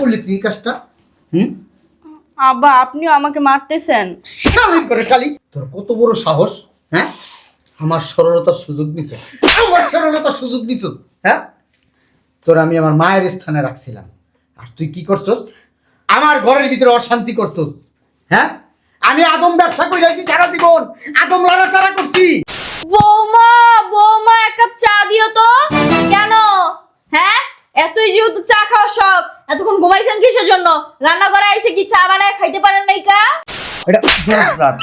করলি তুই এই কাজটা? আব্বা আপনিও আমাকে মারতেছেন। শালির করে শালি, তোর কত বড় সাহস? হ্যাঁ, আমার সরলতার সুযোগ নিছ, আমার সরলতার সুযোগ নিছ। হ্যাঁ, তোর আমি আমার মায়ের স্থানে রাখছিলাম, আর তুই কি করছস? আমার ঘরের ভিতরে অশান্তি করছস। হ্যাঁ, আমি আদম ব্যবসা করে রাখছি সারা জীবন, আদম লড়াচড়া করছি। বৌমা বৌমা এক কাপ চা দিও তো। কেন? হ্যাঁ, এতই যেহেতু চা খাওয়ার শখ, এতক্ষণ ঘুমাইছেন কিসের জন্য? রান্নাঘরে এসে কি চা বানায় খাইতে পারেন নাই কা? এটা বজ্জাত,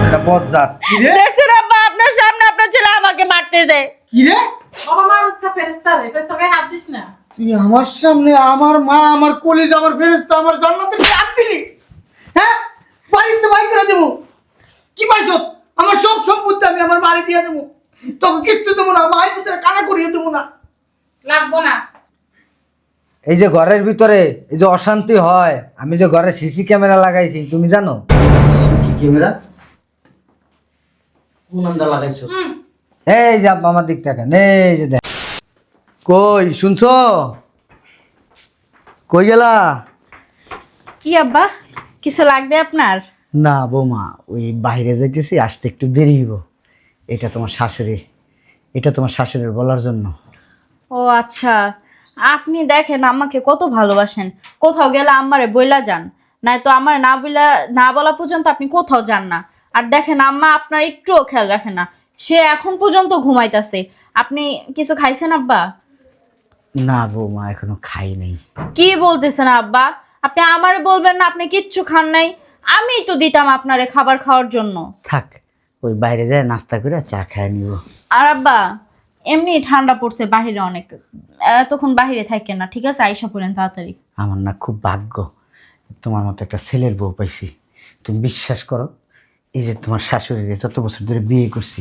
এটা বজ্জাত। কি রে দেখছেন আব্বা, আপনার সামনে আপনার ছেলে আমাকে মারতে দেয়। কি রে, তুই আমার সামনে আমার মা, আমার কলিজা, আমার ফেরেশতা, আমার জান্নাতের হাত দিলি? হ্যাঁ, বাড়িতে বাই করে দেবো। কি পাইছ? আমার সব সম্পত্তি আমি আমার বাড়ি দিয়ে দেবো, তোকে কিচ্ছু দেবো না, মায়ের ভিতরে কানা করিয়ে দেবো না। লাগবো না। এই যে ঘরের ভিতরে এই যে অশান্তি হয়, আমি যে ঘরে সিসি ক্যামেরা লাগাইছি তুমি জানো? সিসি ক্যামেরা কোন আন্দা লাগাইছো? এই যে আব্বা আমার দিক থেকে এই যে দেখ। কই শুনছো? কই গেলা? কি আব্বা, কিছু লাগবে আপনার? না বৌমা, ওই বাইরে যাইতেছি, আসতে একটু দেরি হইব। এটা তোমার শাশুড়ি, এটা তোমার শাশুড়ির বলার জন্য। ও আচ্ছা, আপনি দেখেন আমাকে কত ভালোবাসেন, কোথাও গেলে আমারে বইলা যান, নাই তো আমার না বলা পর্যন্ত আপনি কোথাও যান না। আর দেখেন আম্মা আপনার একটুও খেয়াল রাখে না, সে এখন পর্যন্ত ঘুমাইতেছে। আপনি কিছু খাইছেন আব্বা? না বৌমা, এখনো খাই নাই। কি বলতেছেন আব্বা? আপনি আমারে বলবেন না আপনি কিচ্ছু খান নাই? আমিই তো দিতাম আপনারে খাবার খাওয়ার জন্য। থাক, ওই বাইরে যায় নাস্তা করে চা খায় নিব। আর আব্বা এমনি ঠান্ডা পড়ছে বাহিরে অনেক, এতক্ষণ বাহিরে থাকেন না, ঠিক আছে? আইসা পড়েন তাড়াতাড়ি। আমার না খুব ভাগ্য, তোমার মতো একটা ছেলের বউ পাইছি। তুমি বিশ্বাস করো, এই যে তোমার শাশুড়ির যত বছর ধরে বিয়ে করছি,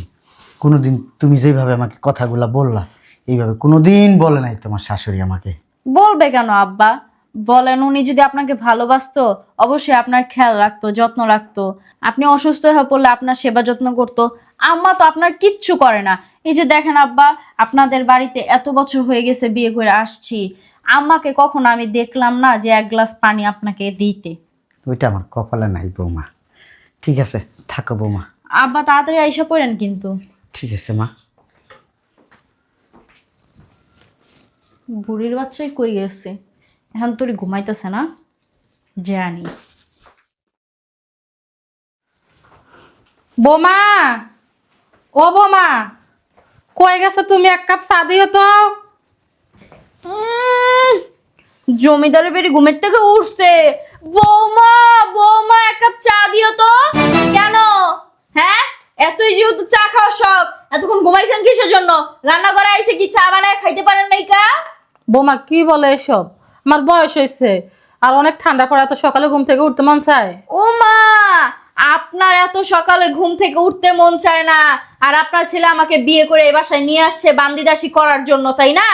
কোনোদিন তুমি যেভাবে আমাকে কথাগুলা বললা, এইভাবে কোনোদিন বলে নাই তোমার শাশুড়ি আমাকে। বলবে কেন আব্বা? বলেন, উনি যদি আপনাকে ভালোবাসতো অবশ্যই আপনার খেয়াল রাখতো, যত্ন রাখতো। আপনি অসুস্থ হয়ে পড়লে আপনার সেবা যত্ন করতো। আম্মা তো আপনার কিচ্ছু করে না। এই যে দেখেন আব্বা, আপনাদের বাড়িতে এত বছর হয়ে গেছে বিয়ে করে আসছি, আম্মাকে কখনো আমি দেখলাম না যে এক গ্লাস পানি আপনাকে দিতে। ওইটা আমার কপালে নাই বৌমা। ঠিক আছে, থাকো বৌমা। আব্বা তাড়াতাড়ি আইসা পড়েন কিন্তু। ঠিক আছে মা। বুড়ির বাচ্চাই কই গেছে? এখন তোর ঘুমাইতেছে না জানি। বোমা, ও বোমা, কই গেছো তুমি? এক কাপ চা দিও তো। জমিদারের বেরি ঘুমের থেকে উঠছে। বৌমা বৌমা এক কাপ চা দিও তো। কেন? হ্যাঁ, এতই যেহেতু চা খাওয়ার শখ, এতক্ষণ ঘুমাইছেন কিসের জন্য? রান্নাঘরে এসে কি চা বানায় খাইতে পারেন নাই কা? বোমা কি বলে এসব? আমার বয়স হয়েছে, আর অনেক ঠান্ডা পড়ে, তো সকালে ঘুম থেকে উঠতে মন চায়। ও মা, আপনার এত সকালে ঘুম থেকে উঠতে মন চায় না, আর আপনার ছেলে আমাকে বিয়ে করে এই বাসায় নিয়ে আসছে বান্দিদাসী করার জন্য, তাই না?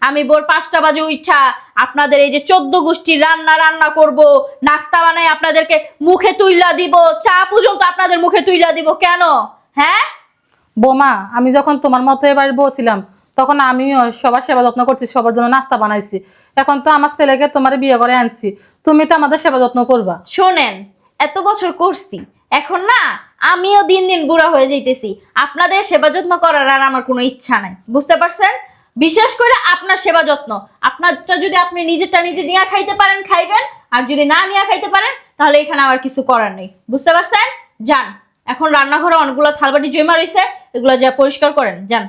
আমি ভোর 5টা বাজে উঠা আপনাদের এই যে 14 গোষ্ঠীর রান্না করব, নাস্তা বানাই আপনাদেরকে মুখে তুইলা দিব, চা পর্যন্ত আপনাদের মুখে তুইলা দিব। কেন? হ্যাঁ বোমা, আমি যখন তোমার মতো এবার বসছিলাম তখন আমিও সবার সেবা যত্ন করছি, সবার জন্য নাস্তা বানাইছি। এখন তো আমার ছেলেকে তোমার বিয়ে করে আনছি, তুমি তো আমাদের সেবা যত্ন করবা। শোনেন, এত বছর করছি, এখন না আমিও দিন দিন বুড়া হয়ে যাইতেছি। আপনাদের সেবা যত্ন করার আর আমার কোনো ইচ্ছা নাই, বুঝতে পারছেন? বিশেষ করে আপনার সেবা যত্ন, আপনারটা যদি আপনি নিজেরটা নিজে নিয়ে খাইতে পারেন খাইবেন, আর যদি না নিয়ে খাইতে পারেন তাহলে এখানে আমার কিছু করার নেই, বুঝতে পারছেন? যান, এখন রান্নাঘরে অনেকগুলো থালবাটি জমা রয়েছে, এগুলো যা পরিষ্কার করেন, যান।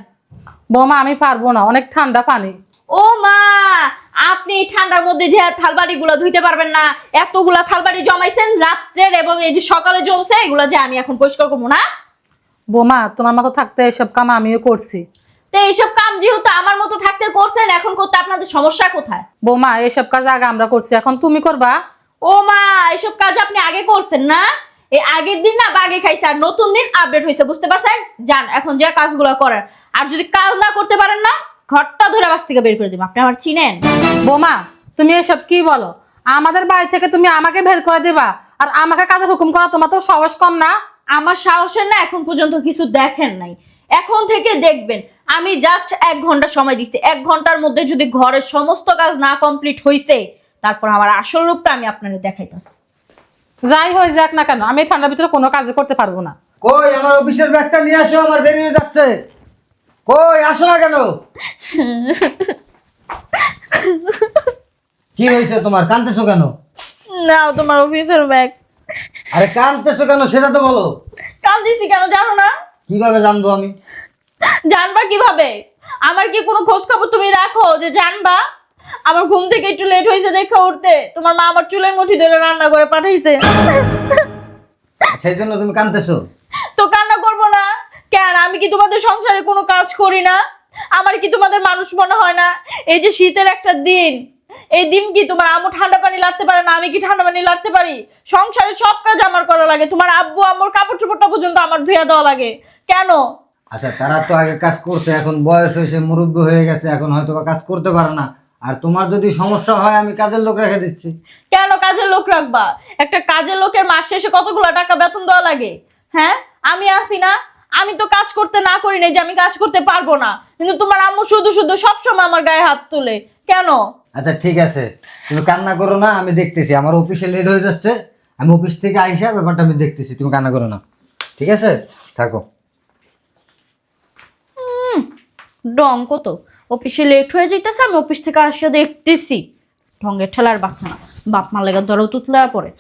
বোমা আমি পারবো না, অনেক ঠান্ডা পানি। ও মা, আপনি এই ঠান্ডার মধ্যে যে থালবাড়ি গুলা ধুইতে পারবেন না? এতগুলা থালবাড়ি জমাইছেন রাত্রের এবং এই যে সকালে জমছে, এগুলা যে আমি এখন পরিষ্কার করবো না? বোমা তোমার মতো থাকতে এসব কাম আমিও করছি। তো এইসব কাম যেহেতু আমার মতো থাকতে করছেন, এখন করতে আপনাদের সমস্যা কোথায়? বোমা এসব কাজ আগে আমরা করছি, এখন তুমি করবা। ও মা, এইসব কাজ আপনি আগে করছেন না? এই আগের দিন না বাগে খাইছে, আর নতুন দিন আপডেট হয়েছে, বুঝতে পারছেন? যান এখন যে কাজগুলো করেন, আর যদি কাজ না করতে পারেন না, ঘরটা ধরে বাস থেকে বের করে দিব। আপনি আমার চিনেন? বোমা তুমি এসব কি বলো? আমাদের বাড়ি থেকে তুমি আমাকে বের করে দিবা, আর আমাকে কাজের হুকুম করা তোমার তো সাহস কম না? আমার সাহসের না এখন পর্যন্ত কিছু দেখেন নাই, এখন থেকে দেখবেন। আমি জাস্ট 1 ঘন্টা সময় দিচ্ছি, 1 ঘন্টার মধ্যে যদি ঘরের সমস্ত কাজ না কমপ্লিট হইছে, তারপর আমার আসল রূপটা আমি আপনাদের দেখাইতাছি। যাই হয়ে যাক না কেন আমি এই ঠান্ডার ভিতরে কোনো কাজ করতে পারবো না। কই আমার অফিসের ব্যাগটা নিয়ে আসো, আমার দেরি হয়ে যাচ্ছে। কই আসো না কেন? কি হয়েছে তোমার, কাঁদতেছো কেন? নাও তোমার অফিসের ব্যাগ। আরে কাঁদতেছো কেন সেটা তো বলো। কান্দিছি কেন জানো না? কিভাবে জানবো আমি? জানবা কিভাবে? আমার কি কোনো খোঁজ খবর তুমি রাখো যে জানবা? আমার ঘুম থেকে একটু লেট হয়েছে দেখে উঠতে তোমার মা আমার চুলের মুঠি ধরে রান্না করে পাঠাইছে। সেই জন্য তুমি কাঁদতেছো? তো কান্না করবো না কেন? আমি কি তোমাদের সংসারে কোনো কাজ করি না? আমার কি তোমাদের মানুষ মনে হয় না? এই যে শীতের একটা দিন, এই দিন কি তোমার আম্মু ঠান্ডা পানি লাগতে পারে না? আমি কি ঠান্ডা পানি লাগতে পারি? সংসারে সব কাজ আমার করা লাগে। তোমার আব্বু আম্মুর কাপড় চোপড়টা পর্যন্ত আমার ধুয়ে দেওয়া লাগে। কেন? আচ্ছা তারা তো আগে কাজ করছে, এখন বয়স হয়েছে, মুরব্বী হয়ে গেছে, এখন হয়তো বা কাজ করতে পারে না। আর তোমার যদি সমস্যা হয় আমি কাজের লোক রেখে দিচ্ছি। কেন কাজের লোক রাখবা? একটা কাজের লোকের মাস শেষে কতগুলো টাকা বেতন দেওয়া লাগে? হ্যাঁ, আমি আসি না, আমি তো কাজ করতে না করি নাই যে আমি কাজ করতে পারবো না, কিন্তু তোমার আম্মু শুধু শুধু সবসময় আমার গায়ে হাত তোলে কেন? আচ্ছা ঠিক আছে, তুমি কান্না করো না, আমি দেখতেছি। আমার অফিসে লেট হয়ে যাচ্ছে, আমি অফিস থেকে আইসা ব্যাপারটা আমি দেখতেছি। তুমি কান্না করো না, ঠিক আছে? থাকো। ডং কত, অফিসে লেট হয়ে যাইতেছে, আমি অফিস থেকে আসিয়া দেখতেছি। ঢঙ্গের ঠেলার বাসা না, বাপ মা লেগে ধরো তুতলে পড়ে।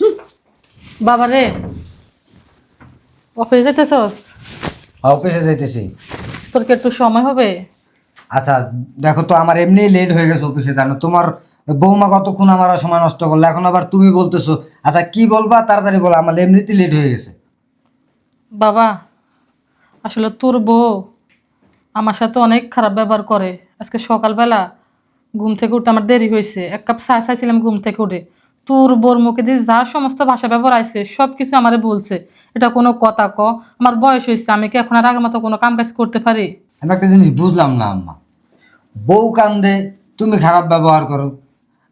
বাবা রে, অফিসে যেতেছস? অফিসে যাইতেছি। তোর কি একটু সময় হবে? আচ্ছা দেখো তো, আমার এমনি লেট হয়ে গেছে অফিসে, জানো তোমার বৌমা কতক্ষণ আমার সময় নষ্ট করলো, এখন আবার তুমি বলতেছো। আচ্ছা কি বলবা তাড়াতাড়ি বলো, আমার এমনিতেই লেট হয়ে গেছে। বাবা, আসলে তোর বউ আমার সাথে অনেক খারাপ ব্যবহার করে। আজকে সকালবেলা ঘুম থেকে উঠে আমার দেরি হয়েছে, এক কাপ চা চাইছিলাম ঘুম থেকে উঠে। তোর বোর মুখে দিয়ে যা সমস্ত ভাষা ব্যবহার আইছে সব কিছু আমারে বলছে। এটা কোনো কথা ক? আমার বয়স হয়েছে, আমি কি এখন আর আগের মতো কোনো কাম কাজ করতে পারি? আমি একটা জিনিস বুঝলাম না আম্মা, বউ কান্দে তুমি খারাপ ব্যবহার করো,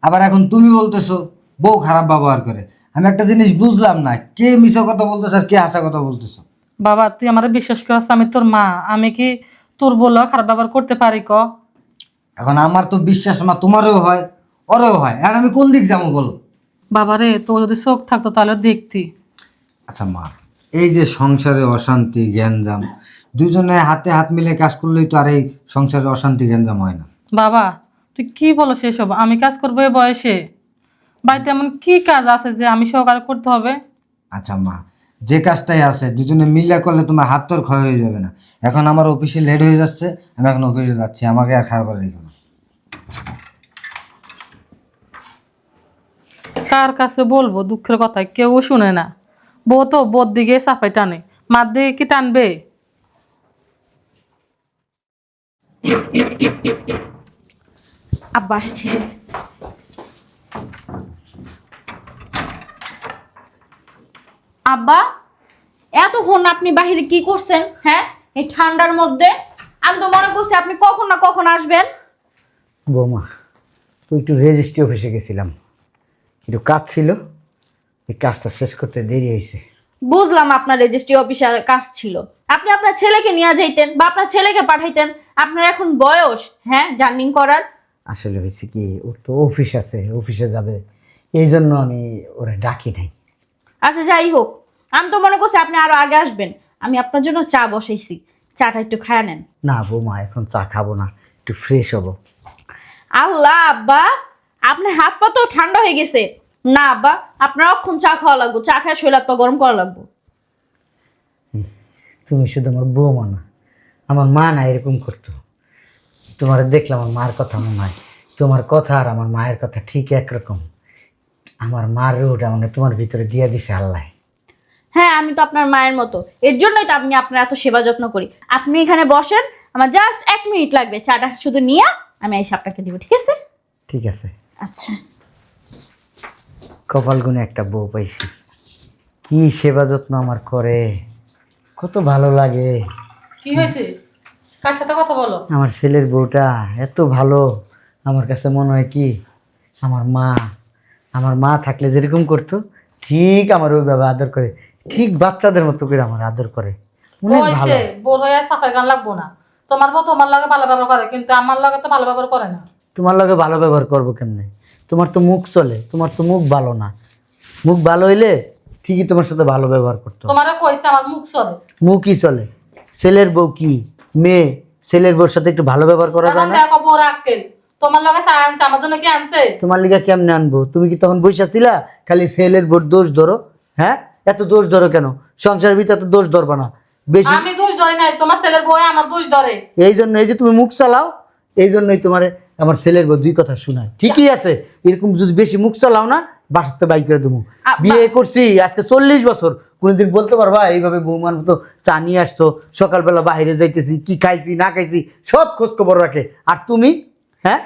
আবার এখন তুমি বলতেছো বউ খারাপ ব্যবহার করে। আমি একটা জিনিস বুঝলাম না, কে মিছা কথা বলতেছো আর কে হাসা কথা বলতেছো? বাবা তুই আমার বিশ্বাস করছ, আমি তোর মা, আমি কি তোর বললেও খারাপ ব্যবহার করতে পারি ক? এখন আমার তো বিশ্বাস না, তোমারও হয় ওরও হয়, আর আমি কোন দিক যাবো বলো? বাবারে, তো যদি চোখ থাকতো তাহলে দেখতি। আচ্ছা মা, এই যে সংসারে অশান্তি গ্যাঞ্জাম, দুজনে হাতে হাত মিলে কাজ করলেই তো আর এই সংসারে অশান্তি গ্যাঞ্জাম হয় না। বাবা তুই কি বলো সেসব? আমি কাজ করবো এই বয়সে? বাড়িতে এমন কি কাজ আছে যে আমি সহকারে করতে হবে? আচ্ছা মা, যে কাজটাই আছে দুজনে মিলে করলে তোমার হাত তোর ক্ষয় হয়ে যাবে না? এখন আমার অফিসে লেট হয়ে যাচ্ছে, আমি এখন অফিসে যাচ্ছি, আমাকে আর খারাপ করে রেখো না। কার কাছে বলবো দুঃখের কথা? কেউ শুনে না। বউ তো বোর দিকে চাপাই টানে, মার দিকে কি টানবে? আব্বা আসছে। আব্বা, এতক্ষণ আপনি বাহিরে কি করছেন? হ্যাঁ, এই ঠান্ডার মধ্যে আমি তো মনে করছি আপনি কখন না কখন আসবেন। বৌমা, তুই একটু রেজিস্ট্রি অফিসে গেছিলাম, একটু কাজ ছিল, এই কাজটা শেষ করতে দেরি হয়েছে। বুঝলাম আপনার রেজিস্ট্রি অফিসে কাজ ছিল, আপনি আপনার ছেলেকে নিয়ে যাইতেন বা আপনার ছেলেকে পাঠাইতেন। আপনার এখন বয়স হ্যাঁ জার্নিং করার। আসলে হয়েছে কি, ওর তো অফিস আছে, অফিসে যাবে, এই জন্য আমি ওরা ডাকি নাই। আচ্ছা যাই হোক, আমি তো মনে করছি আপনি আরো আগে আসবেন। আমি আপনার জন্য চা বসাইছি, চাটা একটু খায়া নেন। না বৌমা, এখন চা খাবো না, একটু ফ্রেশ হবো। আল্লাহ আব্বা, আপনার হাত পা তো ঠান্ডা হয়ে গেছে। না আব্বা, আপনার অক্ষণ চা খাওয়া লাগবো, চা খায় শরীর হাত পা গরম করা লাগবো। তুমি শুধু আমার বৌমা না, আমার মা না এরকম করতো। তোমার দেখলাম, আমার মার কথা মনে হয়, তোমার কথা আর আমার মায়ের কথা ঠিক একরকম। আমার মার রোড মানে তোমার ভিতরে দিয়ে দিছে আল্লাহ। হ্যাঁ, আমি তো আপনার মায়ের মতো, এর জন্যই তো আপনি আপনার এত সেবা যত্ন করি। আপনি এখানে বসেন, আমার জাস্ট 1 মিনিট লাগবে, চাটা শুধু নিয়ে আমি এই সাপটাকে দিব, ঠিক আছে? ঠিক আছে। আচ্ছা। কপাল গুনে একটা বউ পাইছি, কি সেবা যত্ন আমার করে, কত ভালো লাগে। কি হয়েছে? কার সাথে কথা বলো? আমার ছেলের বউটা এত ভালো, আমার কাছে মনে হয় কি আমার মা থাকলে যেরকম করতো ঠিক আমার ওইভাবে আদর করে, ঠিক বাচ্চাদের মতো করে আমার আদর করে, অনেক ভালো। হয়েছে, বোর হয়ে সাফাই গান লাগবো না। তোমার বউ তোমার লগে ভালো ব্যবহার করে, কিন্তু আমার লগে তো ভালো ব্যবহার করে না। তোমার লগে ভালো ব্যবহার করবো কেমনে? তোমার তো মুখ চলে, তোমার তো মুখ ভালো না। মুখ ভালো হইলে ঠিকই তোমার সাথে ভালো ব্যবহার করতো। তোমারও কইছে আমার মুখ চলে। মুখই চলে। ছেলের বউ কি মেয়ে, ছেলের বউর সাথে একটু ভালো ব্যবহার করা যায় এখন না? দেখো বড় আক্কেল, তোমার লগে চা আনছে, আমার জন্য কি আনছে? তোমার লিগা কেমনে আনবো? তুমি কি তখন বইসা ছিলা খালি ছেলের বউর দোষ ধরো? হ্যাঁ, এত দোষ ধরো কেন? সংসারের ভিতরে এত দোষ ধরবা না বেশি। আমি দোষ ধরি নাই, তোমার ছেলের বউ আমার দোষ ধরে। এই জন্য এই যে তুমি মুখ চালাও, এই জন্যই তোমার আমার ছেলের বউ দুই কথা শোনায়। ঠিকই আছে, এরকম যদি বেশি মুখ চালাও না বাসাতে বাই করে দেবো। বিয়ে করছি আজকে 40 বছর, কোনোদিন বলতে পারবা এইভাবে বৌমার মতো চা নিয়ে আসছো, সকালবেলা বাইরে যাইতেছি, কি খাইছি না খাইছি সব খোঁজ খবর রাখে। আর তুমি? হ্যাঁ,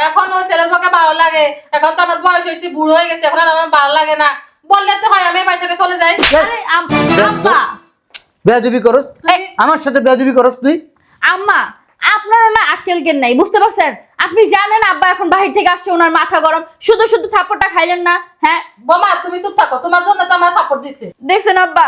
এখন ওই ছেলের পক্ষে ভালো লাগে, এখন তো আমার বয়স হয়েছে, বুড়ো হয়ে গেছে, এখন আর আমার ভালো লাগে না। বললে তো হয় আমি বাড়ি থেকে চলে যাই। আরে আব্বা, বেয়াদবি করস, আমার সাথে বেয়াদবি করস তুই। আম্মা আপনারা না আক্কেল জ্ঞান নাই, বুঝতে পারছেন? আপনি জানেন আব্বা এখন বাহির থেকে আসছে, ওনার মাথা গরম, শুধু শুধু থাপ্পড়টা খাইলেন না? হ্যাঁ বোমা তুমি চুপ থাকো, তোমার জন্য তো আমার থাপ্পড় দিছে। দেখছেন আব্বা,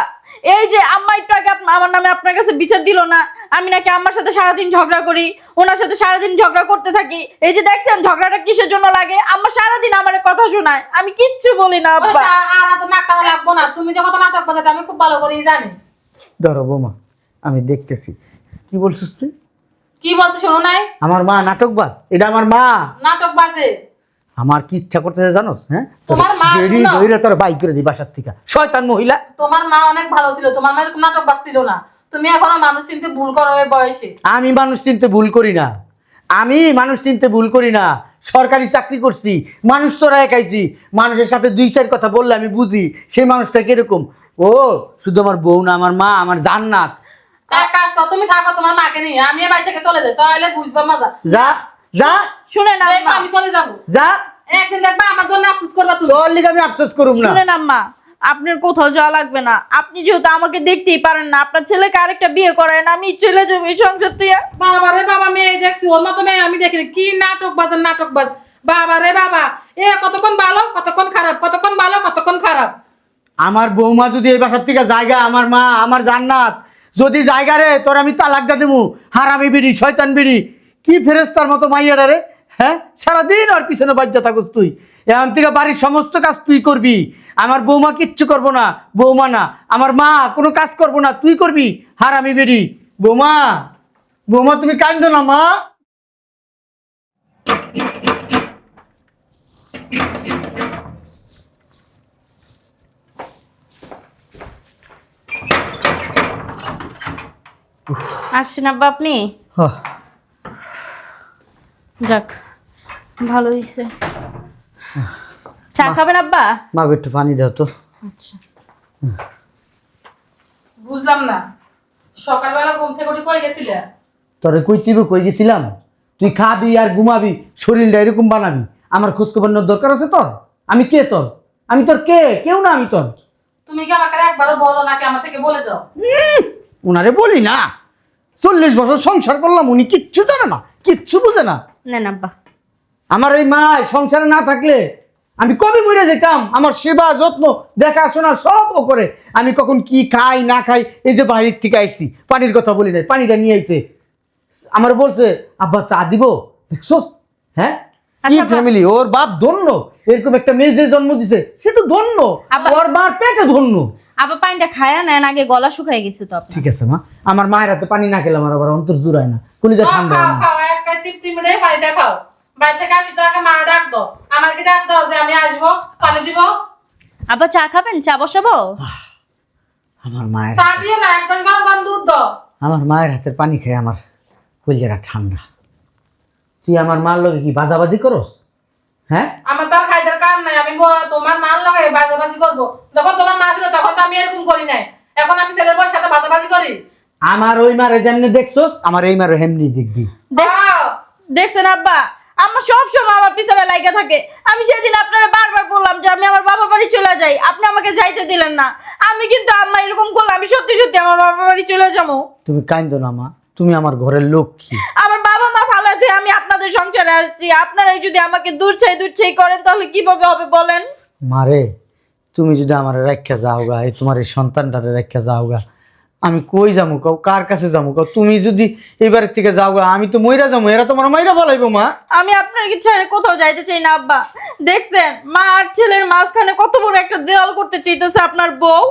এই যে আম্মা একটু আগে আমার নামে আপনার কাছে বিচার দিল না, আমি নাকি আম্মার সাথে সারাদিন ঝগড়া করি, ওনার সাথে সারাদিন ঝগড়া করতে থাকি। এই যে দেখছেন ঝগড়াটা কিসের জন্য লাগে? আম্মা সারাদিন আমার কথা শোনায়, আমি কিচ্ছু বলি না আব্বা। আর এত নাক কাটা লাগবো না, তুমি যে কত নাটক বাজাতে আমি খুব ভালো করেই জানি। ধরো বৌমা, আমি দেখতেছি। কি বলছিস তুই? কি বলছো শোনো নাই? আমার মা নাটকবাজ? এটা আমার মা নাটক বাজে। আমার কি ইচ্ছা করতেছে জানোস? হ্যাঁ, তোমার মা বেরি শোনো। ধইরা তোর বাইক করে দিই বাসার থেকে, শয়তান মহিলা। তোমার মা অনেক ভালো ছিল, তোমার মা এরকম নাটক বাজ ছিল না। তুমি এখনো মানুষ চিনতে ভুল করো এই বয়সে। আমি মানুষ চিনতে ভুল করি না, আমি মানুষ চিনতে ভুল করি না। সরকারি চাকরি করছি, মানুষ তো খাইছি, মানুষের সাথে 2-4 কথা বললে আমি বুঝি সেই মানুষটা কিরকম। ও শুধু আমার বউ না, আমার মা, আমার জান্নাত। এক কাজ করো, তুমি থাকো তোমার মাকে নিয়ে, আমি এই বাড়ি থেকে চলে যাই, তাহলে বুঝবা মজা। যা যা শুনেন দেখবা আম্মা, আমি চলে যাবো, যা, একদিন দেখবা আমার জন্য আফসোস করবা তুমি। তোর লিগে আমি আফসোস করুম না। শুনেন আম্মা, আপনার কোথাও যাওয়া লাগবে না। আপনি যেহেতু আমাকে দেখতেই পারেন না, আপনার ছেলেকে আরেকটা বিয়ে করেন, আমি চলে যাবো এই সংসার থেকে। বাবা রে বাবা, মেয়ে দেখছি, ওর মতো মেয়ে আমি দেখিনি। কি নাটক বাজ নাটক বাজ, বাবা রে বাবা। এ কতক্ষণ ভালো কতক্ষণ খারাপ, কতক্ষণ ভালো কতক্ষণ খারাপ। আমার বৌমা যদি এই বাসার থেকে জায়গা, আমার মা, আমার জান্নাত যদি জায়গা রে, তোর আমি তালাক দিয়ে দেবো। হারামি বিড়ি, শয়তান বিড়ি, কি ফেরেস্তার মতো মাইয়াটা রে। হ্যাঁ, সারাদিন ওর পিছনে বাজ্যা থাকুস তুই। এখন থেকে বাড়ির সমস্ত কাজ তুই করবি, আমার বৌমা কিচ্ছু করবো না। বৌমা না, আমার মা কোনো কাজ করবো না, তুই করবি। হারামি বিড়ি। বৌমা, বৌমা তুমি কান্দো না মা। আসছেন আব্বা আপনি? হ্যাঁ, যাক, ভালো হয়েছে। চা খাবেন আব্বা? মা একটু পানি দাও তো। আচ্ছা। বুঝলাম না, সকালবেলা ঘুম থেকে উঠে কই গেছিলে? তোরে কই গেছিলাম? তুই খাবি আর ঘুমাবি, শরীরটা এরকম বানাবি, আমার খোঁজখবর নেওয়ার দরকার আছে তোর? আমি কে তোর? আমি তোর কে? কেউ না আমি তোর। তুমি কি আমাকে একবারও বলো নাকি আমার থেকে বলে যাও? উনারে বলি না, 40 বছর সংসার করলাম, উনি কিচ্ছু জানে না, কিচ্ছু বুঝে না। নেন আব্বা। আমার এই মা সংসারে না থাকলে আমি কবে মরে যেতাম। আমার সেবা যত্ন দেখাশোনা সব ও করে। আমি কখন কি খাই না খাই, এই যে বাইরের থেকে আইছি, পানির কথা বলি নাই, পানিটা নিয়ে আইছে, আমার বলছে আব্বা চা দিব। দেখছোস? হ্যাঁ, আচ্ছা, ফ্যামিলি, ওর বাপ ধন্য, এরকম একটা মেয়ে যে জন্ম দিছে সে তো ধন্য, ওর মার পেটে ধন্য। আব্বা পানিটা খায়া নেন, আগে গলা শুকায় গেছে তো আপনার। ঠিক আছে মা, আমার মায়ের হাতে পানি না খেলে আমার আবার অন্তর জুড়ায় না, কলিজা খাও ঠান্ডা খাও হয় না। খাও, এক তৃপ্তি মিলে বাড়িতে খাও। বাড়ি থেকে আসি তো আগে মা ডাক দাও, আমার কি ডাক দাও যে আমি আসবো, পানি দিব। আব্বা চা খাবেন? চা বসাবো? আমার মায়ের চা দিও না, এক গ্লাস গরম গরম দুধ দাও। আমার মায়ের হাতের পানি খেয়ে আমার কলিজাটা ঠান্ডা। তুই আমার মার লগে কি বাজাবাজি করস? হ্যাঁ, আমার তো আর খাইতে কাম নাই, আমি তোমার মান লাগাই বাজাবাজি করবো। যখন তোমার মা ছিল তখন তো আমি এরকম করি নাই, এখন আমি ছেলের বউর সাথে বাজাবাজি করি। আমার ওই মারে যেমনি দেখছস, আমার এই মারে হেমনি দেখবি। খাও। দেখছেন আব্বা, আমার সব সময় আমার পিছনে লাগা থাকে। আমি সেদিন আপনারা বারবার বললাম যে আমি আমার বাবা বাড়ি চলে যাই, আপনি আমাকে যাইতে দিলেন না। আমি কিন্তু আম্মা এরকম করলাম, আমি সত্যি সত্যি আমার বাবা বাড়ি চলে যাবো। তুমি কাইন্দো না মা, তুমি আমার ঘরের লক্ষ্মী। আমার বাবা মা ভালো আছে, আমি আপনাদের সংসারে আসছি। আপনারাই যদি আমাকে দূর চাই করেন তাহলে কিভাবে হবে বলেন? মারে, তুমি যদি আমার রেখা যাওগা, এই তোমার এই সন্তানটারে রেখা যাওগা, আমি কই যাবো কাউ, কার কাছে যাবো কাউ? তুমি যদি এবারের থেকে যাও গা, আমি তো মইরা যাবো, এরা তোমার মাইরা বলাইবো মা। আমি আপনার কি ছেড়ে কোথাও যাইতে চাই না আব্বা। দেখছেন মা আর ছেলের মাঝখানে কত বড় একটা দেওয়াল করতে চাইতেছে আপনার বউ।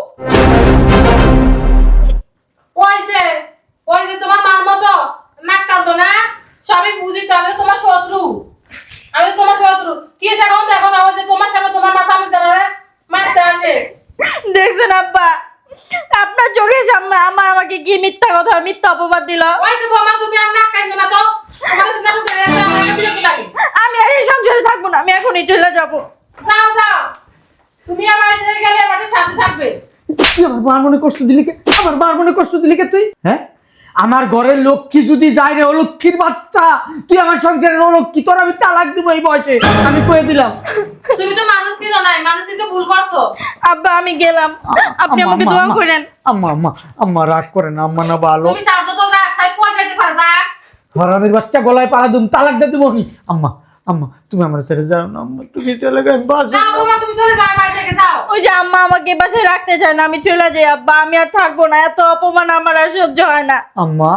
কইছে কইছে তোমার মার মতো নাক কাঁদো না, সবই বুঝি তো, আমি তো তোমার শত্রু, আমি তোমার শত্রু। কি এখন দেখো না, ওই যে তোমার সামনে তোমার মা সামনে দাঁড়ায় মারতে আসে। দেখছেন আব্বা, আপনার চোখের সামনে আমাকে কি মিথ্যা কথা, মিথ্যা অপবাদ দিল। কইছে বাবা তুমি আর নাক কাঁদো না তো, তোমার সাথে নাটক করে আছে, আমার কাছে বিরক্ত লাগে। আমি আর এই সংসারে থাকবো না, আমি এখনই চলে যাবো। যাও যাও, তুমি আমার বাড়িতে গেলে আমাদের সাথে থাকবে। তুই আমার মার মনে কষ্ট দিলি কে? আমার মার মনে কষ্ট দিলি কে তুই? হ্যাঁ, আমার ঘরের লক্ষ্মী যদি যায় রে, অলক্ষ্মীর বাচ্চা, তুই আমার সংসারের অলক্ষ্মী, তোর আমি তালাক দিব এই বয়সে, আমি কয়ে দিলাম। তুমি তো মানুষ ছিল না, মানুষ তো ভুল করছো। আব্বা আমি গেলাম, আপনি আমাকে দোয়া করেন। আম্মা আম্মা আম্মা রাগ করে না, আম্মা না ভালো। তুমি সাথে তো যা সাই কই যাইতে পারো যা। হারামির বাচ্চা গলায় পাড়া দুম, তালাক দিয়ে দেবো আমি। আম্মা আম্মা তুমি আমার ছেড়ে যাও না আম্মা, তুমি চলে গেলে বাস। যাও বাবা, তুমি চলে যাও, বাড়ি থেকে যাও। ওই যে আম্মা আমাকে এই বাসায় রাখতে চায় না, আমি চলে যাই আব্বা, আমি আর থাকবো না, এত অপমান আমার আর সহ্য হয় না। আম্মা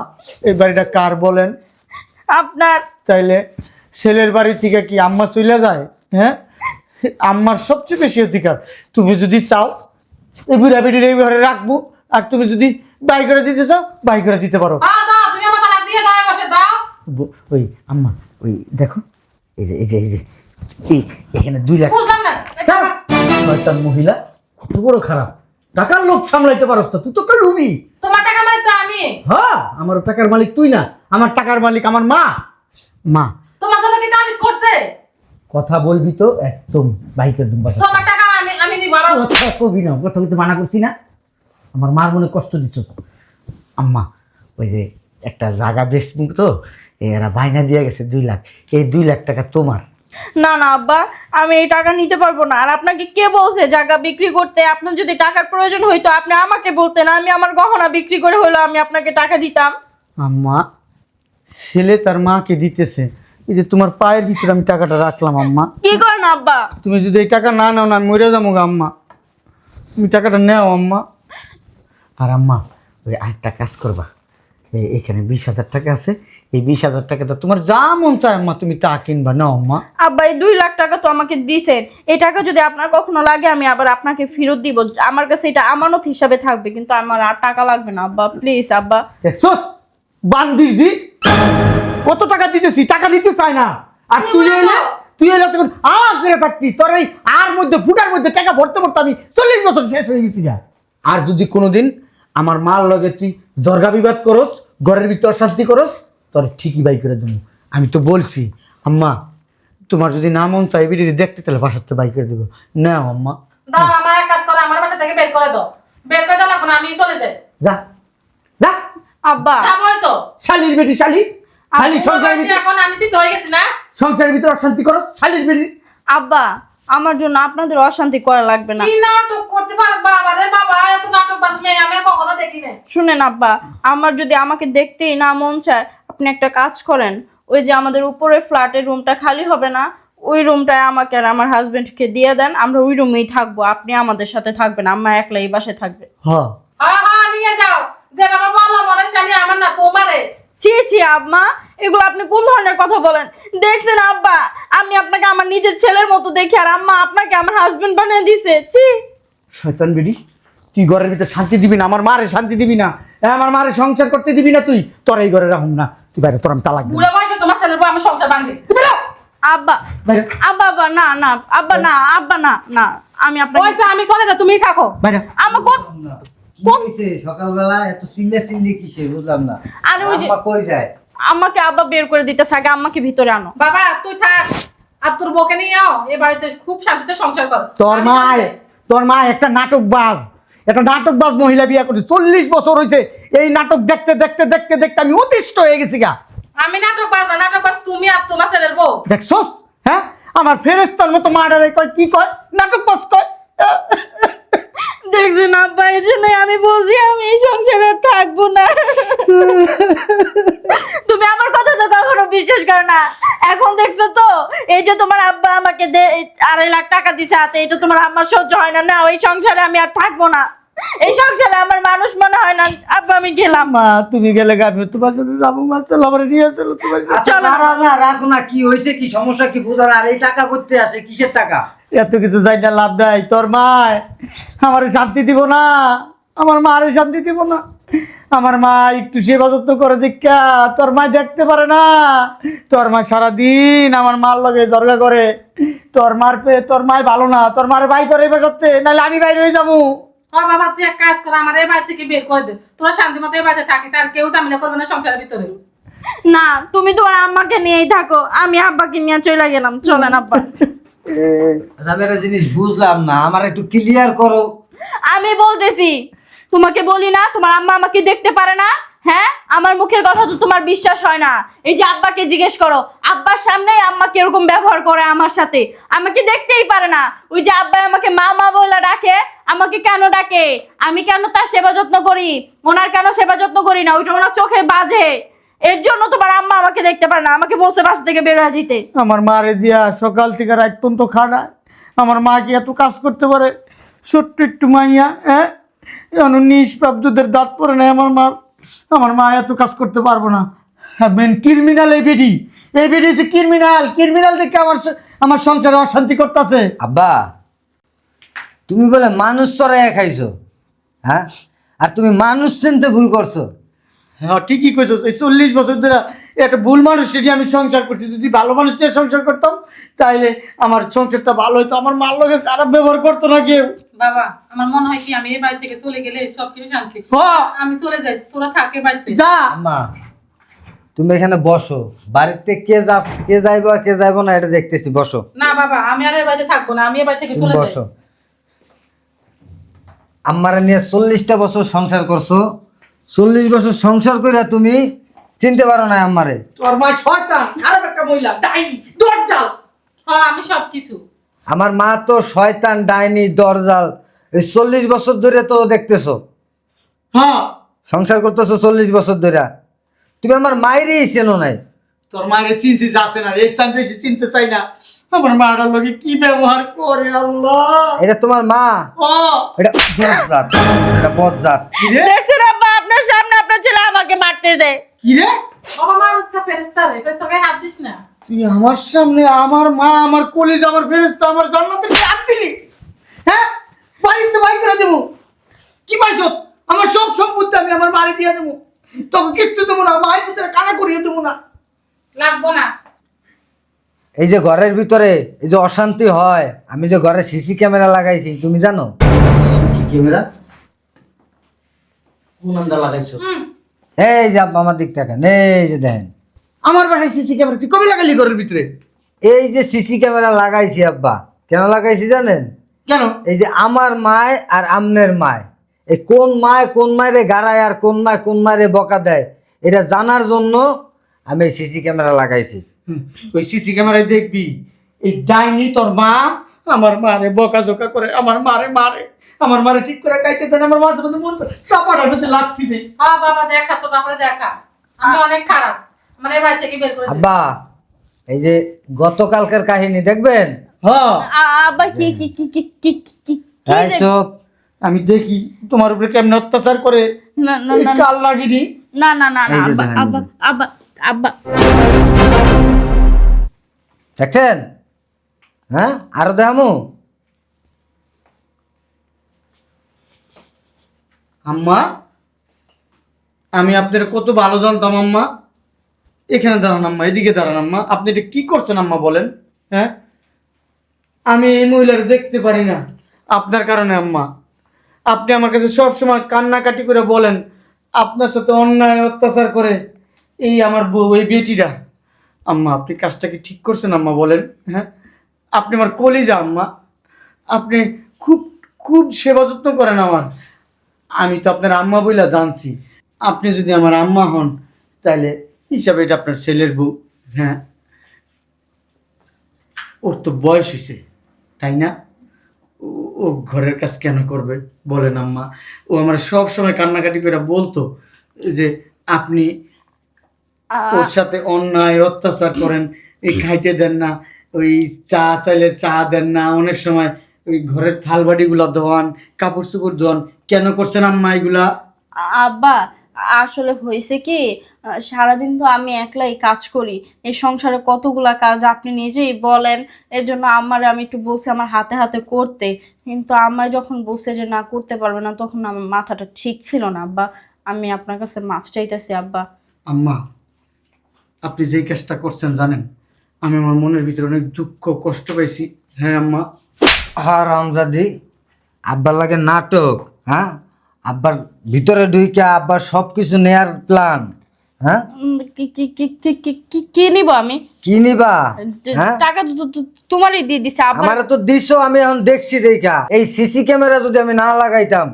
এই বাড়িটা কার বলেন? আপনার। তাইলে ছেলের বাড়ি থেকে কি আম্মা চলে যায়? হ্যাঁ, আম্মার সবচেয়ে বেশি অধিকার। তুমি যদি চাও এই বুড়া বেটির এই ঘরে রাখবো, আর তুমি যদি বাই করে দিতে চাও বাই করে দিতে পারো। দাও দাও, তুমি আমার তালাক দিয়ে দাও, বসে দাও। ওই আম্মা ওই দেখো, এই যে এই যে এই যে এখানে 2 লাখ। বুঝলাম না, শয়তান মহিলা, কত বড় খারাপ, টাকার লোভ সামলাইতে পারস না তুই, তো লুবি। তোমার টাকা মানে তো আমি। হ্যাঁ, আমার টাকার মালিক তুই না, আমার টাকার মালিক আমার মা। মা তোমার জন্য কি তাবিজ করছে? কথা বলবি তো একদম বাইকের দুম বাসা। তোমার টাকা আমি নিব। বাবা কথা কবি না, কথা বলতে মানা করছি না, আমার মার মনে কষ্ট দিচ্ছ। আম্মা ওই যে একটা জায়গা বেচবো তো, এরা বায়না দিয়ে গেছে 2 লাখ, এই 2 লাখ টাকা তোমার। না না আব্বা, আমি এই টাকা নিতে পারবো না। আর আপনাকে কে বলছে জায়গা বিক্রি করতে? আপনার যদি টাকার প্রয়োজন হইতো আপনি আমাকে বলতেন, আমি আমার গহনা বিক্রি করে হলো আমি আপনাকে টাকা দিতাম। আম্মা ছেলে তার মাকে দিতেছে, এই যে তোমার পায়ের ভিতরে আমি টাকাটা রাখলাম। আম্মা কি করেন আব্বা? তুমি যদি এই টাকা না নাও না, আমি মরে যাবো গো আম্মা, তুমি টাকাটা নেও আম্মা। আর আম্মা ওই আরেকটা কাজ করবা, এখানে 20,000 টাকা আছে, এই 20,000 টাকাটা তোমার যা মন চায় আম্মা তুমি তা কিনবা, নাও আম্মা। আব্বা এই 2 লাখ টাকা তো আমাকে দিছেন, এই টাকা যদি আপনার কখনো লাগে আমি আবার আপনাকে ফেরত দিব, আমার কাছে এটা আমানত হিসাবে থাকবে, কিন্তু আমার আর টাকা লাগবে না আব্বা, প্লিজ আব্বা। দেখছস বান্দিরজি, কত টাকা দিতেছি, টাকা দিতে চায় না। আর তুই এলে তখন আর ফিরে থাকতি, তোর এই আর মধ্যে ফুটার মধ্যে টাকা ভরতে ভরতে আমি 40 বছর শেষ হয়ে গেছি না। আর যদি কোনোদিন আমার মার লগে তুই জর্গা বিবাদ করস, ঘরের ভিতর শান্তি করস, তোর ঠিকই বাই করে দেবো। আমি তো বলছি আম্মা, তোমার যদি না মন চাই ভিডিও দেখতে, তাহলে বাসাতে বাই করে দেবো, নাও আম্মা। দাও, আমার এক কাজ করো, আমার বাসা থেকে বের করে দাও। বের করে দাও না, এখন আমি চলে যাই। যা যা, আব্বা যাবোই তো। শালির বেটি শালি, শালি সংসারের বলছি, ভিতর, এখন আমি তো হয়ে গেছি না। সংসারের ভিতর অশান্তি করস, শালির বেটি। আব্বা আমার জন্য আপনাদের অশান্তি করা লাগবে না। কি নাটক করতে পারো বাবা রে বাবা, এত নাটক বাজ মেয়ে আমি আর কখনো দেখি না। শুনেন আব্বা, আমার যদি আমাকে দেখতেই না মন চায়, আপনি একটা কাজ করেন, ওই যে আমাদের উপরের ফ্ল্যাটের রুমটা খালি হবে না, ওই রুমটায় আমাকে আর আমার হাজবেন্ডকে দিয়ে দেন, আমরা ওই রুমেই থাকবো, আপনি আমাদের সাথে থাকবেন, আম্মা একলা এই বাসায় থাকবে। হ্যাঁ হ্যাঁ হ্যাঁ, নিয়ে যাও। যে বাবা বললো মনে স্বামী আমার না, তোমারে। ছি ছি আম্মা, এগুলো আপনি কোন ধরনের কথা বলেন? দেখছেন আব্বা, আমি আপনাকে আমার নিজের ছেলের মতো দেখি, আর আম্মা আপনাকে আমার হাজবেন্ড বানিয়ে দিছে। ছি, শয়তান বেটি, তুই ঘরের ভিতরে শান্তি দিবি না, আমার মারে শান্তি দিবি না, আমার মারে সংসার করতে দিবি না, তুই তোর এই ঘরে রাখুন না, তুই বাইরে, তোর আমি তালাক দিবি। বুড়ো বয়সে তোমার ছেলের বউ আমি সংসার ভাঙবে। আব্বা বাইরে আব্বা আব্বা না না আব্বা না, আব্বা না না, আমি আপনাকে পয়সা আমি চলে যাই, তুমি থাকো। বাইরে। আমার কোন কি হইছে সকালবেলা এত চিল্লা কিসের বুঝলাম না। আরে ওই যে আম্মা কই যায়? আমাকে আব্বা বের করে দিতে থাকে, আম্মাকে ভিতরে আনো। বাবা তুই থাক, আর তোর বউকে নিয়ে আও, এ বাড়িতে খুব শান্তিতে সংসার কর। তোর মা একটা নাটকবাজ, একটা নাটকবাজ মহিলা বিয়ে করছে, 40 বছর হয়েছে এই নাটক দেখতে দেখতে দেখতে দেখতে আমি অতিষ্ঠ হয়ে গেছি গা। আমি নাটক বাজ না, নাটক বাজ তুমি আর তোমার ছেলের বউ। দেখছস, হ্যাঁ, আমার ফেরেস্তার মতো মার্ডারে কয়, কি কয়, নাটকবাজ কয়। দেখছেন আব্বা, এই জন্যই আমি বলছি আমি এই সংসারে আর থাকবো না। তুমি আমার কথা তো কখনো বিশ্বাস করো না, এখন দেখছো তো এই যে তোমার আব্বা আমাকে 2.5 লাখ টাকা দিছে হাতে, এটা তোমার আম্মার সহ্য হয় না, না ওই সংসারে আমি আর থাকবো না। এই সংসারে আমার মানুষ মনে হয় না। আব্বা আমি গেলাম। মা তুমি গেলে আমি তোমার সাথে যাবো। মা চলো, আমার নিয়ে চলো তোমার সাথে। আচ্ছা দাঁড়াও না, রাখো না, কি হয়েছে, কি সমস্যা, কি বুঝা না? আর এই টাকা করতে আছে কিসের টাকা? এত কিছু যাই না, লাভ নাই। তোর মা আমার শান্তি দিব না, আমার মা আরে শান্তি দিব না। আমার মা একটু সেবা যত্ন করে দেখা তোর মা দেখতে পারে না। তোর মা সারাদিন আমার মার লগে দরগা করে। তোর মায় ভালো না, তোর মারে বাই করে এবার সত্যি, নাহলে আমি বাইরে হয়ে যাবো। হ্যাঁ বাবা, তুই এক কাজ কর, আমার এই বাড়ি থেকে বের করে দে। তোরা শান্তি মতো এই বাড়িতে থাকিস, আর কেউ ঝামেলা করবে না সংসারের ভিতরে। না, তুমি তোমার আম্মাকে নিয়েই থাকো, আমি আব্বাকে নিয়ে চলে গেলাম। চলেন আব্বা। আচ্ছা আমি একটা জিনিস বুঝলাম না, আমার একটু ক্লিয়ার করো। আমি বলতেছি, তোমাকে বলি না তোমার আম্মা আমাকে দেখতে পারে না? হ্যাঁ, আমার মুখের কথা তো তোমার বিশ্বাস হয় না। এই যে আব্বাকে জিজ্ঞেস করো, আব্বার সামনেই আম্মা কিরকম ব্যবহার করে আমার সাথে, আমাকে দেখতেই পারে না। ওই যে আব্বা আমাকে মা মা বলে ডাকে, আমাকে কেন ডাকে? আমি কেন তার সেবা যত্ন করি, ওনার কেন সেবা যত্ন করি না? ওইটা ওনার চোখে বাজে। এর জন্য তোমার আম্মা আমাকে দেখতে পারে না, আমাকে বলছে বাসা থেকে বের হয়ে যেতে। আমার মারে দিয়া সকাল থেকে রাত পর্যন্ত খানা। আমার মা কি এত কাজ করতে পারে? ছোট্ট একটু মাইয়া, হ্যাঁ, নিষ্প্রাপ্তদের দাঁত পরে নেয় আমার মা। আমার মা এত কাজ করতে পারবো না। মেন ক্রিমিনাল এই বেডি, এই বেডি হচ্ছে ক্রিমিনাল দেখে আমার সংসারে অশান্তি করতেছে। আব্বা তুমি বলে মানুষ চড়াইয়া খাইছো, হ্যাঁ, আর তুমি মানুষ চিনতে ভুল করছো। হ্যাঁ ঠিকই কইছো। এই 40 বছর ধরে একটা ভুল মানুষেরই আমি সংসার করছি। যদি ভালো মানুষ নিয়ে সংসার করতাম তাইলে আমার সংসারটা ভালো হতো, আমার মার লোকে খারাপ ব্যবহার করতো না কেউ। বাবা আমার মনে হয় কি, আমি এই বাড়ি থেকে চলে গেলে সবকিছু শান্তি। হ্যাঁ, আমি চলে যাই, তোরা থাকে বাড়িতে। যা। আম্মা তুমি এখানে বসো, বাড়িতে কে যাইবো আর কে যাইবো না এটা দেখতেছি, বসো। না বাবা, আমি আর এই বাড়িতে থাকবো না, আমি এই বাড়ি থেকে তুমি চলে যাই। বসো। আম্মারা নিয়ে 40টা বছর সংসার করছো, 40 বছর সংসার কইরা তুমি চিনতে পারো না আম্মারে। তোর মা শয়তান, খারাপ একটা মহিলা, ডাইনি, দরজাল। হ্যাঁ আমি সবকিছু। আমার মা তো শয়তান, ডাইনি, দরজাল। এই 40 বছর ধরে তো দেখতেছো হ্যাঁ, সংসার করতেছো, 40 বছর ধরে তুমি আমার মায়েরই চেনো নাই। তোর মায়ের চিনছি যাচ্ছে না, এর চাই বেশি চিনতে চাই না। আমার মাটার লোকে কি ব্যবহার করে আল্লাহ। এটা তোমার মা? ও এটা বজ্জাত, এটা বজ্জাত। কি রে, দেখছেন আব্বা, আপনার সামনে আপনার ছেলে আমাকে মারতে দেয়। কি রে? বাবা মানুষটা ফেরেস্তা রে, ফেরেস্তাকে হাত দিস না। তুই আমার সামনে আমার মা, আমার কলিজা, আমার ফেরেশতা, আমার জান্নাতের হাত দিলি? হ্যাঁ, বাড়িতে বাই করে দেবো। কি পাইছো? আমার সব সম্পত্তি আমি আমার বাড়ি দিয়ে দেবো, তোকে কিচ্ছু দেবো না। মায়ের ভিতরে কানা করিয়ে দেবো না। লাগবো না। এই যে ঘরের ভিতরে এই যে অশান্তি হয়, আমি যে ঘরে সিসি ক্যামেরা লাগাইছি তুমি জানো? সিসি ক্যামেরা কোন আন্দা লাগাইছো? এই যে আব্বা আমার দিক থেকে এই যে দেখেন, আমার বাসায় সিসি ক্যামেরা তুই কবে লাগাইলি ঘরের ভিতরে? এই যে সিসি ক্যামেরা লাগাইছি আব্বা, কেন লাগাইছি জানেন? কেন? এই যে আমার মায় আর আমনের মায়, এই কোন মায়েরে গাড়ায় আর কোন মায়েরে বকা দেয় এটা জানার জন্য আমি এই সিসি ক্যামেরা লাগাইছি। ওই সিসি ক্যামেরায় দেখবি এই ডাইনি তোর মা আমার মারে বকাঝোকা করে, আমার মারে ঠিক করে গাইতে দেন। আমার মাঝে মধ্যে মন চাপাটার মধ্যে লাগছি নেই। হ্যাঁ বাবা দেখা, তো বাপরে দেখা, আমি অনেক খারাপ, আমার এই বাড়ি থেকে বের করে দে। আব্বা এই যে গতকালকের কাহিনী দেখবেন? হ্যাঁ, আব্বা কি কি কি কি কি কি কি দেখ- এইসব আমি দেখি তোমার উপরে কেমন অত্যাচার করে। না না এই না কাল লাগিনি। না না না না এই যে আব্বা দেখেন, আব্বা আব্বা আব্বা দেখছেন? হ্যাঁ আরো দেখামু? আম্মা, আমি আপনার কত ভালো জানতাম আম্মা। এখানে দাঁড়ান আম্মা, এদিকে দাঁড়ান আম্মা। আপনি এটা কি করছেন আম্মা বলেন? হ্যাঁ, আমি এই মহিলার দেখতে পারি না আপনার কারণে আম্মা। আপনি আমার কাছে সব সময় কান্নাকাটি করে বলেন আপনার সাথে অন্যায় অত্যাচার করে এই আমার বউ, এই বেটিটা। আম্মা আপনি কাজটা কি ঠিক করছেন আম্মা বলেন? হ্যাঁ, আপনি আমার কলিজা আম্মা। আপনি খুব খুব সেবা যত্ন করেন আমার। আমি তো আপনার আম্মা বইলা জানছি। আপনি যদি আমার আম্মা হন তাহলে হিসাবে এটা আপনার ছেলের বউ। হ্যাঁ, ওর তো বয়স হয়েছে তাই না? ও ঘরের কাজ কেন করবে বলেন আম্মা? ও আমার সব সময় কান্নাকাটি করে বলতো যে আপনি ওর সাথে অন্যায় অত্যাচার করেন, এই খাইতে দেন না, ওই চা চাইলে চা দেন না, অনেক সময় ওই ঘরের থাল বাটিগুলো ধোয়ান, কাপড় চোপড় ধোয়ান, কেন করছেন আম্মা এগুলা? আব্বা আসলে হয়েছে কি, সারাদিন তো আমি একলাই কাজ করি, এই সংসারে কতগুলা কাজ আপনি নিজেই বলেন। এর জন্য আমারে আমি একটু বলছি আমার হাতে হাতে করতে, কিন্তু আম্মা যখন বলছে যে না করতে পারবে না, তখন আমার মাথাটা ঠিক ছিল না আব্বা। আমি আপনার কাছে মাফ চাইতেছি আব্বা। আম্মা, আপনি যেই কাজটা করছেন জানেন, আমি আমার মনের ভিতরে অনেক দুঃখ কষ্ট পাইছি। হ্যাঁ আম্মা। হারামজাদি, আব্বার লাগে নাটক, হ্যাঁ? আব্বার ভিতরে ঢুইকা আব্বার সব কিছু নেয়ার প্ল্যান, হ্যাঁ? কি কি কি কি কি কি- কি নিব আমি? কি নিবা? হ্যাঁ, টাকা তোমারই দিয়ে দিছে আব্বা। আমারে তো দিছো, আমি এখন দেখছি দেখা। এই সিসি ক্যামেরা যদি আমি না লাগাইতাম,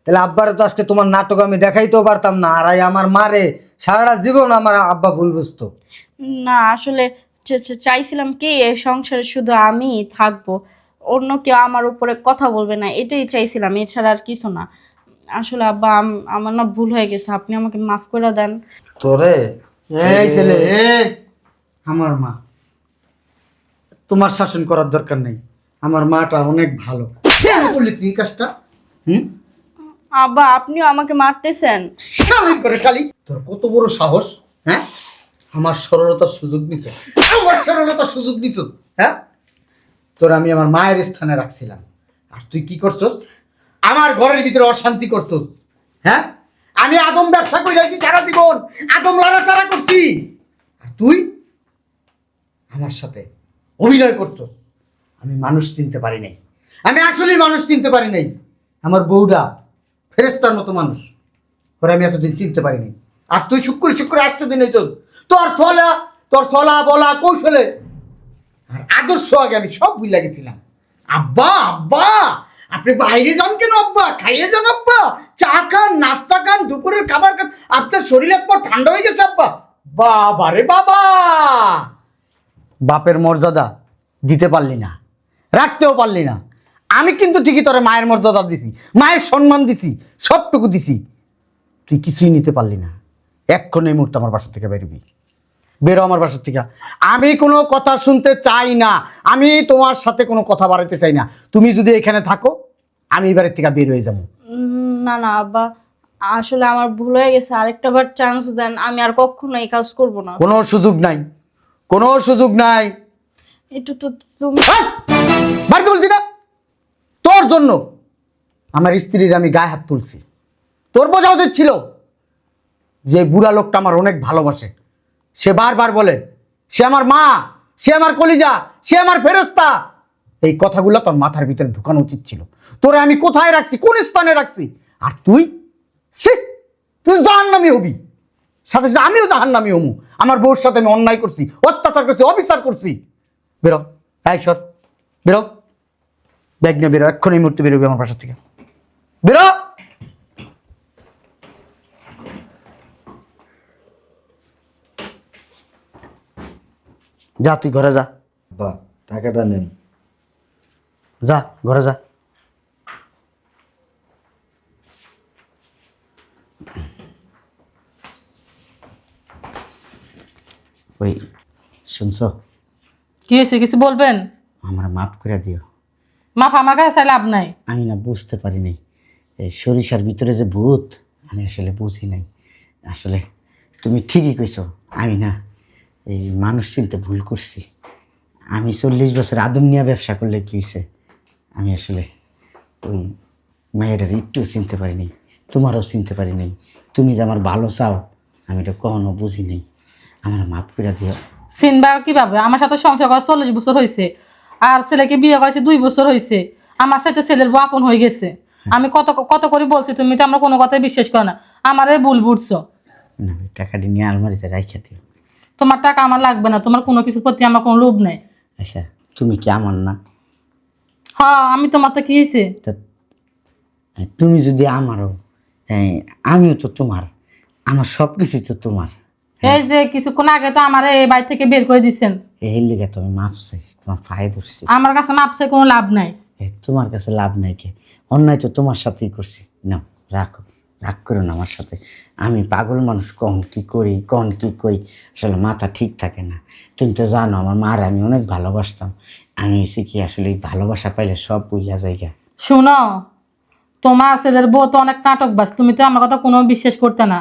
তাহলে আব্বারে তো আজকে তোমার নাটক আমি দেখাইতেও পারতাম না। আর এই আমার মারে সারাটা জীবন আমার আব্বা ভুল বুঝতো। না আসলে চাইছিলাম কি এই সংসারে শুধু আমিই থাকবো, অন্য কেউ আমার উপরে কথা বলবে না, এটাই চাইছিলাম, এছাড়া আর কিছু না। আসলে আব্বা আমার না ভুল হয়ে গেছে, আপনি আমাকে মাফ করে দেন। তোরে এই ছেলে, আমার মা, তোমার শাসন করার দরকার নেই। আমার মাটা অনেক ভালো। কেন করলি তুই এই কাজটা? আব্বা আপনিও আমাকে মারতেছেন? শালির করে শালি, তোর কত বড় সাহস, হ্যাঁ? আমার সরলতার সুযোগ নিছ, আমার সরলতার সুযোগ নিছ, হ্যাঁ? তোর আমি আমার মায়ের স্থানে রাখছিলাম, আর তুই কি করছস? আমার ঘরের ভিতরে অশান্তি করছস, হ্যাঁ? আমি আদম ব্যবসা করে যাইছি সারা জীবন, আদম লড়াচাড়া করছি, আর তুই আমার সাথে অভিনয় করছস। আমি মানুষ চিনতে পারি নাই, আমি আসলেই মানুষ চিনতে পারি নাই। আমার বউটা ফেরেস্তার মতো মানুষ, ওরা আমি এতদিন চিনতে পারিনি। আর তুই শুক্র শুক্র আসতে দিন চল, তোর চলা বলা কৌশলে আর আদর্শ আগে আমি সব ভুলে গেছিলাম। আব্বা আব্বা, আপনি বাইরে যান কেন আব্বা? খাইয়ে যান আব্বা, চা খান, নাস্তা খান, দুপুরের খাবার খান, আপনার শরীর একবার ঠান্ডা হয়ে গেছে আব্বা। বাবা রে বাবা, বাপের মর্যাদা দিতে পারলি না, রাখতেও পারলি না। আমি কিন্তু ঠিকই তোরে মায়ের মর্যাদা দিছি, মায়ের সম্মান দিছি, সবটুকু দিছি, তুই কিছুই নিতে পারলি না। এক্ষণ এই মুহূর্তে আমার বাসা থেকে বেরোবি, বেরো আমার বাসা থেকে। আমি কোনো কথা শুনতে চাই না, আমি তোমার সাথে কোনো কথা বাড়াতে চাই না। তুমি যদি এখানে থাকো, আমি এবারের থেকে বের হয়ে যাবো। না না আব্বা, আসলে আমার ভুল হয়ে গেছে, আরেকটা বার চান্স দেন, আমি আর কখনো এই কাজ করব না। কোনো সুযোগ নাই, কোনো সুযোগ নাই। একটু তো তুমি বাড়িতে বলছি না, তোর জন্য আমার স্ত্রীর আমি গায়ে হাত তুলছি। তোর বোঝা উচিত ছিল যে বুড়া লোকটা আমার অনেক ভালোবাসে। সে বারবার বলে সে আমার মা, সে আমার কলিজা, সে আমার ফেরেশতা। এই কথাগুলো তোর মাথার ভিতরে ঢুকানো উচিত ছিল। তোরে আমি কোথায় রাখছি, কোন স্থানে রাখছি, আর তুই তুই জাহান্নামী হবি, সাথে সাথে আমিও জাহান্নামী হমু। আমার বউর সাথে আমি অন্যায় করছি, অত্যাচার করছি, অবিচার করছি। বেরো, এই সর, বেরো, ব্যাগ নিয়ে বেরো, এক্ষুনি এই মুহূর্তে বেরোবি আমার বাসা থেকে, বেরো। যা, তুই ঘরে যা, আব্বা টাকাটা নেন। যা ঘরে যা। ওই শুনছো, কি হয়েছে, কিছু বলবেন? আমার মাফ করে দিও। মাফ আমার কাছে চাই লাভ নাই। আমি না বুঝতে পারি নাই এই সরিষার ভিতরে যে ভূত, আমি আসলে বুঝি নাই। আসলে তুমি ঠিকই কইছো, আমি না এই মানুষ চিনতে ভুল করছি। আমি 40 বছর আদম নিয়ে ব্যবসা করলে কী হয়েছে, আমি আসলে ওই মেয়েটার একটু চিনতে পারিনি, তোমারও চিনতে পারি নাই। তুমি যে আমার ভালো চাও আমি এটা কখনো বুঝি নাই, আমার মাফ করে দিও। চিনবা কিভাবে? আমার সাথে সংসার করা 40 বছর হয়েছে, আর ছেলেকে বিয়ে করেছে 2 বছর হয়েছে। আমার সাথে ছেলের বউ আপন হয়ে গেছে। আমি কত কত করে বলছি, তুমি তো আমার কোনো কথাই বিশ্বাস করো না। আমারে ভুল বুঝছো। না, ওই টাকাটি নিয়ে আলমারিতে রাইখা দিও। তোমার টাকা আমার লাগবে না, তোমার কোনো কিছুর প্রতি আমার কোনো লোভ নেই। আচ্ছা, তুমি কি আমার না? হ্যাঁ, আমি তোমার তো কি হয়েছে? তা তুমি যদি আমারও, আমিও তো তোমার, আমার সব কিছুই তো তোমার। এই যে কিছুক্ষণ আগে তো আমার এই বাড়ি থেকে বের করে দিচ্ছেন। এই লিগে তো আমি মাপ চাইছি, তোমার পায়ে ধরছি। আমার কাছে মাপছে কোনো লাভ নাই। তোমার কাছে লাভ নাই কে, অন্যায় তো তোমার সাথেই করছি। না, রাখো, রাগ করো না আমার সাথে। আমি পাগল মানুষ, কখন কি করি কখন কি কই আসলে মাথা ঠিক থাকে না। তুমি তো জানো আমার মার আমি অনেক ভালোবাসতাম। আমি হয়েছি কি আসলে ভালোবাসা পাইলে সব বুঝা জায়গা। শুনো, তোমার ছেলের বউ তো অনেক নাটকবাজ, তুমি তো আমার কথা কোনো বিশ্বাস করতে না।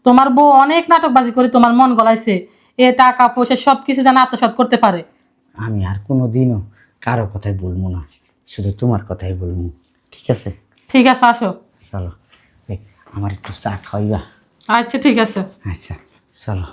তোমার বউ অনেক নাটকবাজি করে তোমার মন গলাইছে, এ টাকা পয়সা সব কিছু যেন আত্মসাৎ করতে পারে। আমি আর কোনো দিনও কারো কথাই বলবো না, শুধু তোমার কথাই বলবো, ঠিক আছে? ঠিক আছে, আসো। চলো, আমার একটু চা খাওয়াইবা? আচ্ছা ঠিক আছে। আচ্ছা চলো।